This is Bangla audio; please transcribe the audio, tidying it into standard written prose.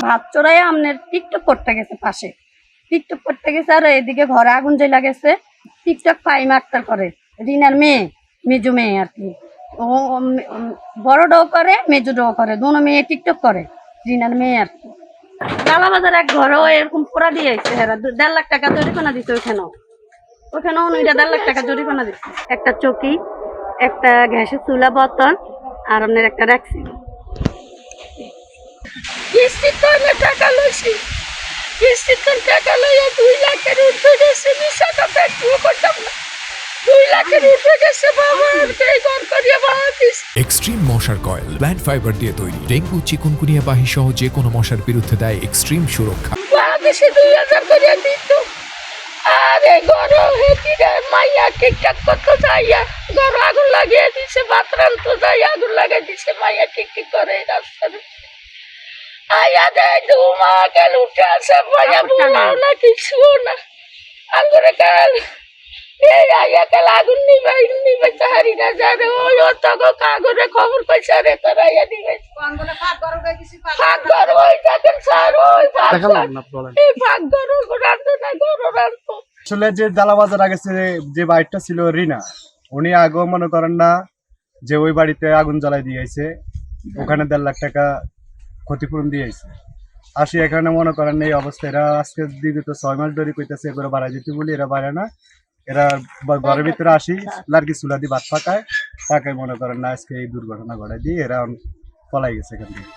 ভাত চড়াই আপনার টিকটক করতে গেছে পাশে, টিকটক করতে গেছে। আর এদিকে ঘরে আগুন জ্বলা গেছে। টিকটক ফাইম আক্তার করে, রিনার মেয়ে, মেজো মেয়ে আর কি। ও বড় ডো করে, মেজো ডো করে, দুনো মেয়ে টিকটক করে, রিনার মেয়ে আর কি। ডালাবাজার এক ঘরেও এরকম পোড়া দিয়েছে, 1.5 লাখ টাকা জরিমানা দিচ্ছে। ওখানেও 1.5 লাখ টাকা জরিমানা দিচ্ছে। একটা চকি, একটা গ্যাসের চুলা বর্তন, আর আপনার একটা রাখছি। টাকা লইছি, টাকা লইয়া 2 লাখের উঠে গেছে। মিশা কথা একটু করতাম না, 2 লাখের উঠে গেছে বাবা। এই ঘর করিয়া বাহাতিস। এক্সট্রিম মশার কয়েল প্ল্যান্ট ফাইবার দিয়ে তৈরি, ডেঙ্গু চিকুনগুনিয়া বাহি সহ যে কোনো মশার বিরুদ্ধে দেয় এক্সট্রিম সুরক্ষা। বাহাতিসে 2000 করিয়া দিত। আর এই ঘর হেতিরা মাইয়া টিকটক করতে যাইয়া ঘর আগুন লাগিয়ে দিছে, ভাত রান্তে যাই আগুন লাগিয়ে দিছে। মাইয়া টিকটক করে রাস্তায় আয়া দেয় ধুমা গেল উঠে আসে, মাইয়া বুলাও না কিছু না। আগুনে কাল এই আয়া কাল আগুন নিবাই তাহারি না জানে। ওই ও তখন কাগরে খবর পাইছে, রে তোর আয়া নিবাই ফাঁক ঘর ওই দেখেন স্যার, ওই ফাঁক ঘর রান্ধে না, ঘর রান্ধতো। আসলে যে ডালাবাজার আগে যে বাড়িটা ছিল রিনা, উনি আগেও মনে করেন না যে ওই বাড়িতে আগুন জ্বালাই দিয়েছে, ওখানে 1.5 লাখ টাকা ক্ষতিপূরণ দিয়েছে। আসি এখানে মনে করেন এই অবস্থা, এরা আজকে বিগত 6 মাস ধরে কইতেছে এগুলো বাড়াই দিতে বলি, এরা বাড়ে না। এরা ঘরের ভিতরে আসি লার্কি চুলা দিয়ে ভাত পাকায় মনে করেন না, আজকে এই দুর্ঘটনা ঘটাই দিয়ে এরা পলাই গেছে এখান থেকে।